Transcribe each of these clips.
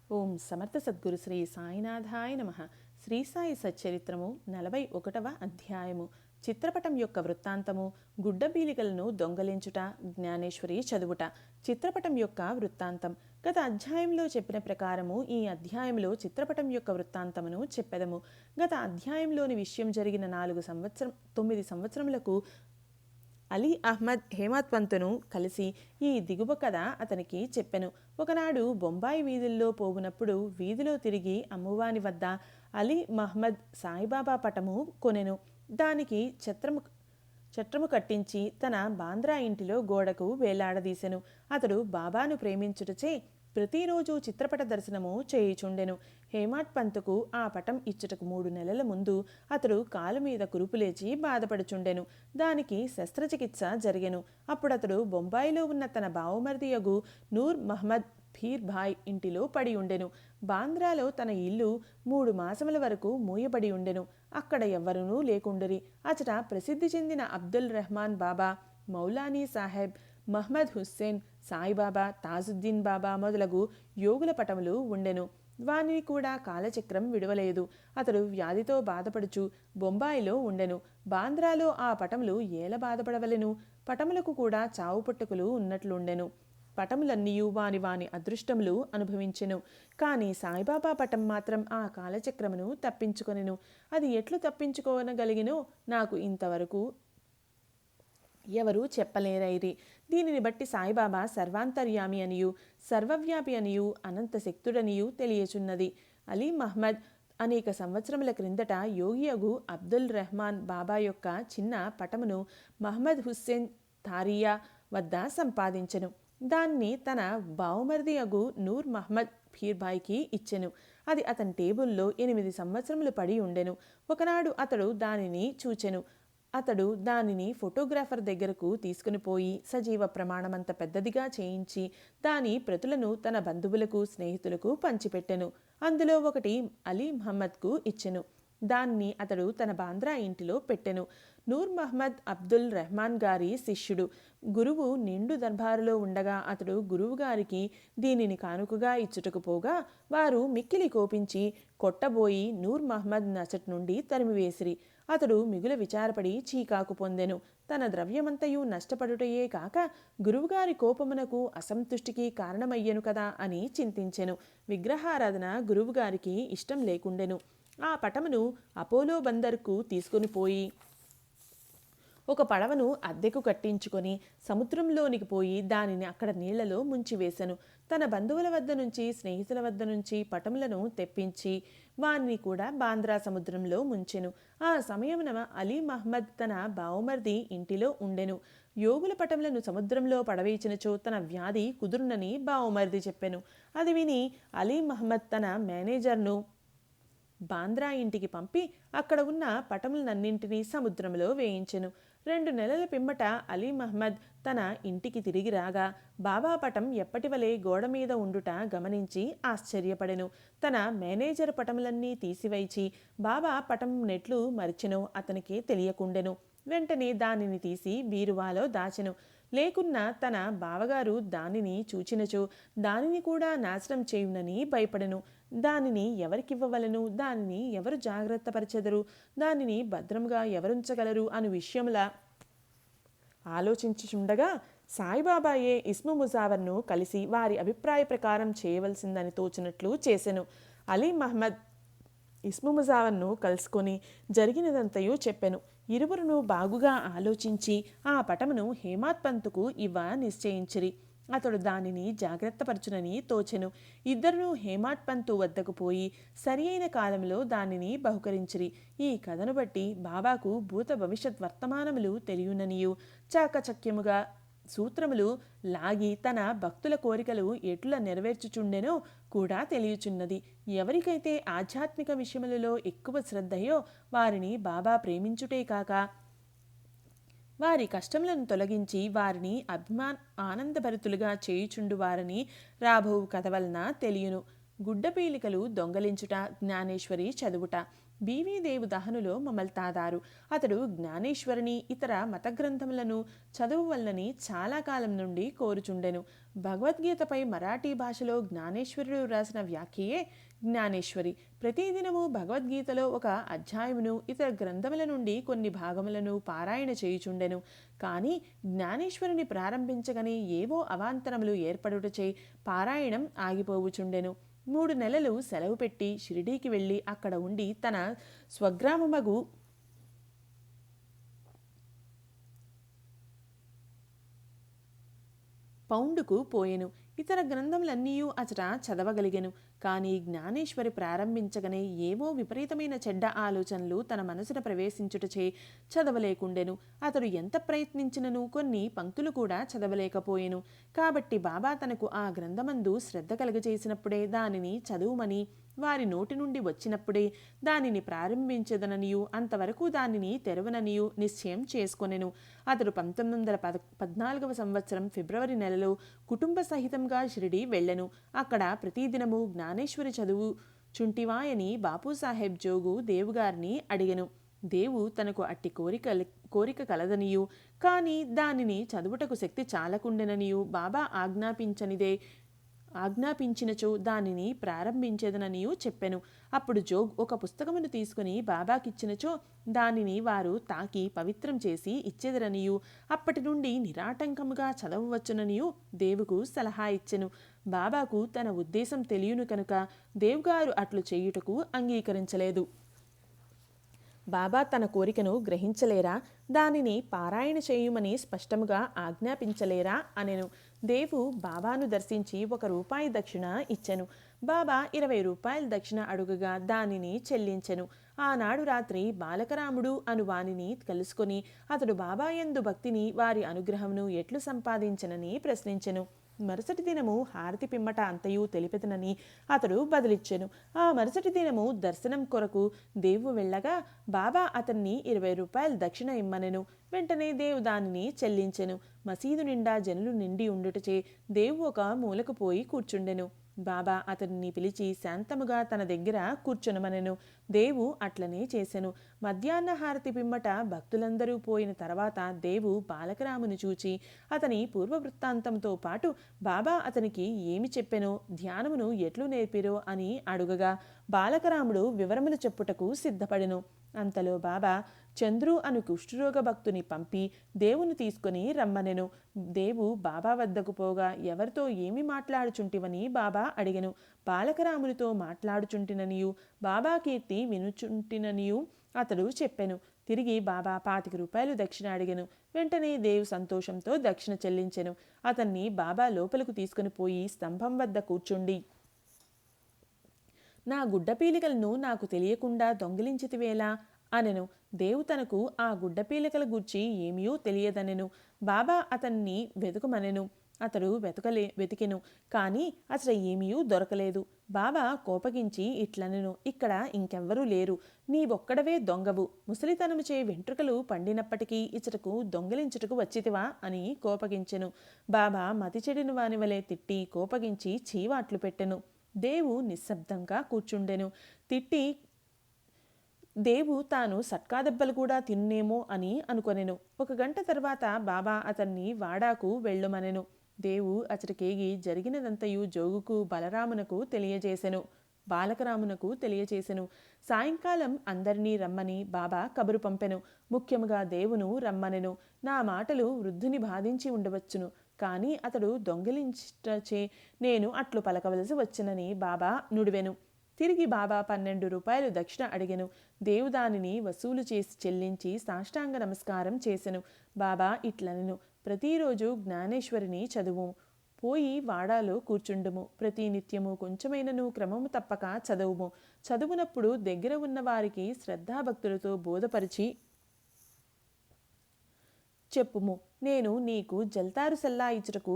ఓం సమర్థ సద్గురు శ్రీ సాయినాథాయ నమః. శ్రీ సాయి సచ్చరిత్రము 41వ అధ్యాయము. చిత్రపటం యొక్క వృత్తాంతము. గుడ్డబీలికలను దొంగలించుట, జ్ఞానేశ్వరి చదువుట. చిత్రపటం యొక్క వృత్తాంతం. గత అధ్యాయంలో చెప్పిన ప్రకారము ఈ అధ్యాయంలో చిత్రపటం యొక్క వృత్తాంతమును చెప్పెదము. గత అధ్యాయంలోని విషయం జరిగిన 9 సంవత్సరములకు అలీ అహ్మద్ హేమత్ పంతును కలిసి ఈ దిగువ కథ అతనికి చెప్పెను. ఒకనాడు బొంబాయి వీధుల్లో పోవునప్పుడు వీధిలో తిరిగి అమ్మువాని వద్ద అలీ మహ్మద్ సాయిబాబా పటము కొనెను. దానికి చట్రము కట్టించి తన బాంద్రా ఇంటిలో గోడకు వేలాడదీసెను. అతడు బాబాను ప్రేమించుటచే ప్రతిరోజు చిత్రపట దర్శనము చేయుచుండెను. హేమత్ పంతుకు ఆ పటం ఇచ్చుటకు 3 నెలల ముందు అతడు కాలు మీద కురుపులేచి బాధపడుచుండెను. దానికి శస్త్రచికిత్స జరిగెను. అప్పుడతడు బొంబాయిలో ఉన్న తన బావమరిదియగు నూర్ మహ్మద్ ఫీర్ భాయ్ ఇంటిలో పడి ఉండెను. బాంద్రాలో తన ఇల్లు 3 మాసముల వరకు మూయబడి ఉండెను. అక్కడ ఎవ్వరూ లేకుండిరి. అచట ప్రసిద్ధి చెందిన అబ్దుల్ రెహమాన్ బాబా, మౌలానీ సాహెబ్, మహ్మద్ హుస్సేన్, సాయిబాబా, తాజుద్దీన్ బాబా మొదలగు యోగుల పటములు ఉండెను. వానిని కూడా కాలచక్రం విడవలేదు. అతడు వ్యాధితో బాధపడుచు బొంబాయిలో ఉండెను. బాంద్రాలో ఆ పటములు ఏల బాధపడవలెను. పటములకు కూడా చావు పుట్టుకలు ఉన్నట్లుండెను. పటములన్నీయు వాని అదృష్టములు అనుభవించెను. కానీ సాయిబాబా పటం మాత్రం ఆ కాలచక్రమును తప్పించుకొనెను. అది ఎట్లు తప్పించుకోనగలిగినో నాకు ఇంతవరకు ఎవరూ చెప్పలేరైరి. దీనిని బట్టి సాయిబాబా సర్వాంతర్యామి అనియు, సర్వవ్యాపి అనియు, అనంత శక్తుడనియు తెలియచున్నది. అలీ మహ్మద్ అనేక సంవత్సరముల క్రిందట యోగియగు అబ్దుల్ రెహమాన్ బాబా యొక్క చిన్న పటమును మహ్మద్ హుస్సేన్ తారియా వద్ద సంపాదించెను. దాన్ని తన బావమరిది అగు నూర్ మహ్మద్ ఫీర్భాయ్కి ఇచ్చెను. అది అతని టేబుల్లో 8 సంవత్సరములు పడి ఉండెను. ఒకనాడు అతడు దానిని చూచెను. అతడు దానిని ఫోటోగ్రాఫర్ దగ్గరకు తీసుకుని పోయి సజీవ ప్రమాణమంత పెద్దదిగా చేయించి దాని ప్రతులను తన బంధువులకు, స్నేహితులకు పంచిపెట్టెను. అందులో ఒకటి అలీ మహమ్మద్కు ఇచ్చెను. దాన్ని అతడు తన బాంద్రా ఇంటిలో పెట్టెను. నూర్ మహ్మద్ అబ్దుల్ రెహమాన్ గారి శిష్యుడు. గురువు నిండు దర్బారులో ఉండగా అతడు గురువుగారికి దీనిని కానుకగా ఇచ్చుటకు పోగా వారు మిక్కిలి కోపించి కొట్టబోయి నూర్ మహ్మద్ నచట్ నుండి తరిమివేసిరి. అతడు మిగుల విచారపడి చీకాకు పొందెను. తన ద్రవ్యమంతయు నష్టపడుటయే కాక గురువుగారి కోపమునకు, అసంతుష్టికి కారణమయ్యెను కదా అని చింతించెను. విగ్రహారాధన గురువుగారికి ఇష్టం లేకుండెను. ఆ పటమును అపోలో బందర్కు తీసుకుని పోయి ఒక పడవను అద్దెకు కట్టించుకొని సముద్రంలోనికి పోయి దానిని అక్కడ నీళ్లలో ముంచివేశను. తన బంధువుల వద్ద నుంచి, స్నేహితుల వద్ద నుంచి పటములను తెప్పించి వారిని కూడా బాంద్రా సముద్రంలో ముంచెను. ఆ సమయమున అలీ మహ్మద్ తన బావమర్ది ఇంటిలో ఉండెను. యోగుల పటములను సముద్రంలో పడవేచినచో తన వ్యాధి కుదురునని బావమర్ది చెప్పెను. అది విని అలీ మహ్మద్ తన మేనేజర్ను బాంద్రా ఇంటికి పంపి అక్కడ ఉన్న పటములనన్నింటినీ సముద్రంలో వేయించెను. 2 నెలల పిమ్మట అలీ మహ్మద్ తన ఇంటికి తిరిగి రాగా బాబా పటం ఎప్పటివలే గోడ మీద ఉండుట గమనించి ఆశ్చర్యపడెను. తన మేనేజర్ పటములన్నీ తీసివైచి బాబా పటం నెట్లు మరిచెనో అతనికి తెలియకుండెను. వెంటనే దానిని తీసి బీరువాలో దాచెను. లేకున్నా తన బావగారు దానిని చూచినచో దానిని కూడా నాశనం చేయునని భయపడెను. దానిని ఎవరికివ్వవలను, దానిని ఎవరు జాగ్రత్తపరచెదరు, దానిని భద్రంగా ఎవరుంచగలరు అను విషయముల ఆలోచించుచుండగా సాయిబాబాయే ఇస్ము ముజావర్ను కలిసి వారి అభిప్రాయ ప్రకారం చేయవలసిందని తోచినట్లు చేసెను. అలీ మహ్మద్ ఇస్ము ముజావర్ను కలుసుకొని జరిగినదంతయు చెప్పెను. ఇరువురును బాగుగా ఆలోచించి ఆ పటమును హేమత్ పంతుకు ఇవ్వ నిశ్చయించిరి. అతడు దానిని జాగ్రత్తపరచునని తోచెను. ఇద్దరును హేమత్ పంతు వద్దకు పోయి సరి అయిన కాలంలో దానిని బహుకరించిరి. ఈ కథను బట్టి బాబాకు భూత భవిష్యత్ వర్తమానములు తెలియననియు చాకచక్యముగా సూత్రములు లాగి తన భక్తుల కోరికలు ఎట్లా నెరవేర్చుచుండెనో కూడా తెలియచున్నది. ఎవరికైతే ఆధ్యాత్మిక విషయములలో ఎక్కువ శ్రద్ధయో వారిని బాబా ప్రేమించుటే కాక వారి కష్టములను తొలగించి వారిని ఆనందభరితులుగా చేయుచుండు వారని రాబోవు కథ వలన తెలియను. గుడ్డపీలికలు దొంగలించుట, జ్ఞానేశ్వరి చదువుట. బివి దేవు దహనులో మమల్తాదారు. అతడు జ్ఞానేశ్వరిని ఇతర మత గ్రంథములను చదువు వల్లని చాలా కాలం నుండి కోరుచుండెను. భగవద్గీతపై మరాఠీ భాషలో జ్ఞానేశ్వరుడు రాసిన వ్యాఖ్యయే జ్ఞానేశ్వరి. ప్రతిదినము భగవద్గీతలో ఒక అధ్యాయమును ఇతర గ్రంథముల నుండి కొన్ని భాగములను పారాయణ చేయుచుండెను. కానీ జ్ఞానేశ్వరిని ప్రారంభించగానే ఏవో అవాంతరములు ఏర్పడుటచే పారాయణం ఆగిపోవుచుండెను. 3 నెలలు సెలవు పెట్టి షిరిడీకి వెళ్ళి అక్కడ ఉండి తన స్వగ్రామమగు పౌండుకు పోయెను. ఇతర గ్రంథములన్నీ అచట చదవగలిగెను. కానీ జ్ఞానేశ్వరి ప్రారంభించగానే ఏవో విపరీతమైన చెడ్డ ఆలోచనలు తన మనసున ప్రవేశించుటచే చదవలేకుండెను. అతడు ఎంత ప్రయత్నించినను కొన్ని పంక్తులు కూడా చదవలేకపోయెను. కాబట్టి బాబా తనకు ఆ గ్రంథమందు శ్రద్ధ కలుగజేసినప్పుడే దానిని చదువుమని, వారి నోటి నుండి వచ్చినప్పుడే దానిని ప్రారంభించదననియు అంతవరకు దానిని తెరవననియు నిశ్చయం చేసుకొనెను. అతడు 1914వ సంవత్సరం ఫిబ్రవరి నెలలో కుటుంబ సహితంగా షిరిడి వెళ్ళెను. అక్కడ ప్రతిదినము జ్ఞానేశ్వరి చదువు చుంటివాయని బాపూసాహెబ్ జోగు దేవుగారిని అడిగెను. దేవు తనకు అట్టి కోరిక కలదనియు కానీ దానిని చదువుటకు శక్తి చాలకుండెననియు బాబా ఆజ్ఞాపించినచో దానిని ప్రారంభించేదననియూ చెప్పెను. అప్పుడు జోగ్ ఒక పుస్తకమును తీసుకుని బాబాకిచ్చినచో దానిని వారు తాకి పవిత్రం చేసి ఇచ్చెదరనియూ అప్పటి నుండి నిరాటంకముగా చదవవచ్చుననియూ దేవుకు సలహా ఇచ్చెను. బాబాకు తన ఉద్దేశం తెలియను కనుక దేవుగారు అట్లు చేయుటకు అంగీకరించలేదు. బాబా తన కోరికను గ్రహించలేరా? దానిని పారాయణ చేయుమని స్పష్టముగా ఆజ్ఞాపించలేరా అనెను. దేవు బాబాను దర్శించి ₹1 దక్షిణ ఇచ్చెను. బాబా ₹20 దక్షిణ అడుగగా దానిని చెల్లించెను. ఆనాడు రాత్రి బాలకరాముడు అను వానిని కలుసుకొని అతడు బాబా యందు భక్తిని వారి అనుగ్రహమును ఎట్లు సంపాదించెనని ప్రశ్నించెను. మరుసటి దినము హారతి పిమ్మట అంతయు తెలిపెదనని అతడు బదులిచ్చెను. ఆ మరుసటి దినము దర్శనం కొరకు దేవు వెళ్ళగా బాబా అతన్ని ₹20 దక్షిణ ఇమ్మనెను. వెంటనే దేవు దానిని చెల్లించెను. మసీదు నిండా జనులు నిండి ఉండుటచే దేవు ఒక మూలకు పోయి కూర్చుండెను. బాబా అతన్ని పిలిచి శాంతముగా తన దగ్గర కూర్చొనమనెను. దేవు అట్లనే చేసెను. మధ్యాహ్న హారతి పిమ్మట భక్తులందరూ పోయిన తర్వాత దేవు బాలకరామును చూచి అతని పూర్వవృత్తాంతంతో పాటు బాబా అతనికి ఏమి చెప్పెనో, ధ్యానమును ఎట్లు నేర్పిరో అని అడుగగా బాలకరాముడు వివరములు చెప్పుటకు సిద్ధపడెను. అంతలో బాబా చంద్రు అను కుష్ఠరోగ భక్తుని పంపి దేవుని తీసుకుని రమ్మనెను. దేవు బాబా వద్దకు పోగా ఎవరితో ఏమి మాట్లాడుచుంటివని బాబా అడిగెను. బాలకరామునితో మాట్లాడుచుంటిననియు బాబా కీర్తి వినుచుంటిననియు అతడు చెప్పెను. తిరిగి బాబా ₹25 దక్షిణ అడిగెను. వెంటనే దేవు సంతోషంతో దక్షిణ చెల్లించెను. అతన్ని బాబా లోపలకు తీసుకుని పోయి స్తంభం వద్ద కూర్చుండి, నా గుడ్డపీలికలను నాకు తెలియకుండా దొంగిలించితివేలా అనెను. దేవు తనకు ఆ గుడ్డపీలికల గూర్చి ఏమీయూ తెలియదనెను. బాబా అతన్ని వెతుకుమనెను. అతడు వెతికెను. కానీ అసలు ఏమీయూ దొరకలేదు. బాబా కోపగించి ఇట్లనెను, ఇక్కడ ఇంకెవ్వరూ లేరు. నీవొక్కడవే దొంగవు. ముసలితనముచే వెంట్రుకలు పండినప్పటికీ ఇచ్చటకు దొంగిలించుటకు వచ్చితివా అని కోపగించెను. బాబా మతి చెడిన వాని వలె తిట్టి కోపగించి చీవాట్లు పెట్టెను. దేవు నిశ్శబ్దంగా కూర్చుండెను. దేవు తాను సట్కా దెబ్బలు కూడా తిన్నేమో అని అనుకొనెను. 1 గంట తర్వాత బాబా అతన్ని వాడాకు వెళ్ళుమనెను. దేవు అచటకేగి జరిగినదంతయు జోగుకు బాలకరామునకు తెలియజేసెను. సాయంకాలం అందరినీ రమ్మని బాబా కబురు పంపెను. ముఖ్యముగా దేవును రమ్మనెను. నా మాటలు వృద్ధుని బాధించి ఉండవచ్చును, కానీ అతడు దొంగిలించే నేను అట్లు పలకవలసి వచ్చినని బాబా నుడివెను. తిరిగి బాబా ₹12 దక్షిణ అడిగెను. దేవు దానిని వసూలు చేసి చెల్లించి సాష్టాంగ నమస్కారం చేసెను. బాబా ఇట్లనెను, ప్రతిరోజు జ్ఞానేశ్వరిని చదువు, పోయి వాడాలో కూర్చుండుము. ప్రతి నిత్యము కొంచెమైనను క్రమము తప్పక చదువుము. చదువునప్పుడు దగ్గర ఉన్న వారికి శ్రద్ధాభక్తులతో బోధపరిచి చెప్పుము. నేను నీకు జల్తారు సల్లా ఇచ్చుటకు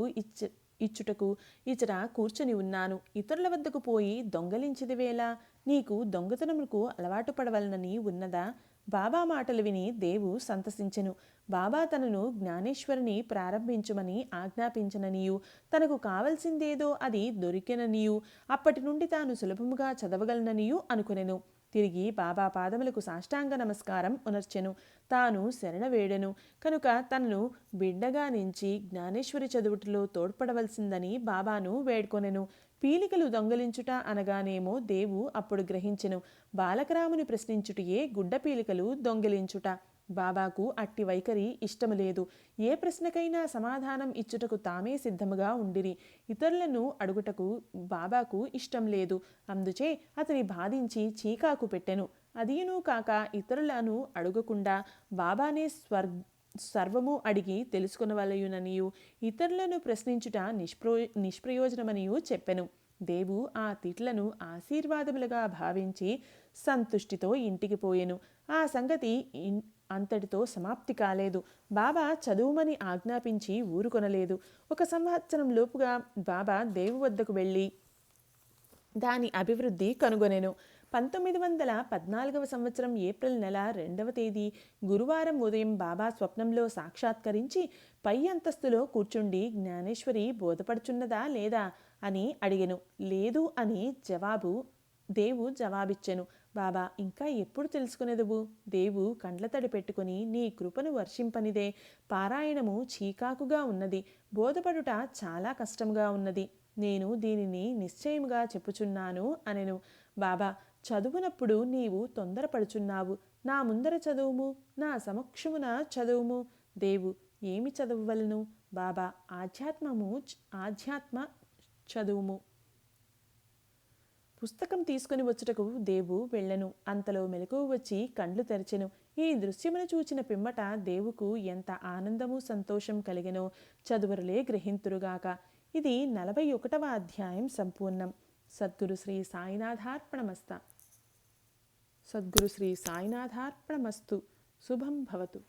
ఇచ్చట కూర్చొని ఉన్నాను. ఇతరుల వద్దకు పోయి దొంగలించిదివేలా? నీకు దొంగతనముకు అలవాటు పడవలనని ఉన్నదా? బాబా మాటలు విని దేవు సంతసించెను. బాబా తనను జ్ఞానేశ్వరిని ప్రారంభించుమని ఆజ్ఞాపించననియు తనకు కావలసిందేదో అది దొరికెననియు అప్పటి నుండి తాను సులభముగా చదవగలననియు అనుకొనెను. తిరిగి బాబా పాదములకు సాష్టాంగ నమస్కారం ఉనర్చెను. తాను శరణ వేడెను కనుక తనను బిడ్డగా నుంచి జ్ఞానేశ్వరి చదువుటిలో తోడ్పడవలసిందని బాబాను వేడుకొనెను. పీలికలు దొంగలించుట అనగానేమో దేవు అప్పుడు గ్రహించెను. బాలకరాముని ప్రశ్నించుటయే గుడ్డ పీలికలు దొంగిలించుట. బాబాకు అట్టి వైఖరి ఇష్టము లేదు. ఏ ప్రశ్నకైనా సమాధానం ఇచ్చుటకు తామే సిద్ధముగా ఉండిరి. ఇతరులను అడుగుటకు బాబాకు ఇష్టం లేదు. అందుచే అతని బాధించి చీకాకు పెట్టెను. అదీనూ కాక ఇతరులను అడుగకుండా బాబానే సర్వము అడిగి తెలుసుకొనవలయుననియు ఇతరులను ప్రశ్నించుట నిష్ప్రయోజనమనియు చెప్పెను. దేవు ఆ తిట్లను ఆశీర్వాదములుగా భావించి సంతుష్టితో ఇంటికి పోయెను. ఆ సంగతి అంతటితో సమాప్తి కాలేదు. బాబా చదువుమని ఆజ్ఞాపించి ఊరుకొనలేదు. 1 సంవత్సరం లోపుగా బాబా దేవు వద్దకు వెళ్ళి దాని అభివృద్ధి కనుగొనెను. 1914 సంవత్సరం ఏప్రిల్ నెల 2వ తేదీ గురువారం ఉదయం బాబా స్వప్నంలో సాక్షాత్కరించి పై అంతస్తులో కూర్చుండి జ్ఞానేశ్వరి బోధపడుచున్నదా లేదా అని అడిగెను. లేదు అని దేవు జవాబిచ్చెను. బాబా, ఇంకా ఎప్పుడు తెలుసుకునేదువు? దేవు కండ్లతడి పెట్టుకుని, నీ కృపను వర్షింపనిదే. పారాయణము చీకాకుగా ఉన్నది. బోధపడుట చాలా కష్టముగా ఉన్నది. నేను దీనిని నిశ్చయముగా చెప్పుచున్నాను అనెను. బాబా, చదువునప్పుడు నీవు తొందరపడుచున్నావు. నా ముందర చదువుము, నా సమక్షమున చదువుము. దేవు, ఏమి చదవవలను? బాబా, ఆధ్యాత్మ చదువుము. పుస్తకం తీసుకుని వచ్చుటకు దేవు వెళ్ళెను. అంతలో మెలకువ వచ్చి కండ్లు తెరచెను. ఈ దృశ్యమును చూచిన పిమ్మట దేవుకు ఎంత ఆనందము సంతోషం కలిగెనో చదువరులే గ్రహింతురుగాక. ఇది 41వ అధ్యాయం సంపూర్ణం. సద్గురు శ్రీ సాయినాథార్పణమస్తు. శుభం భవతు.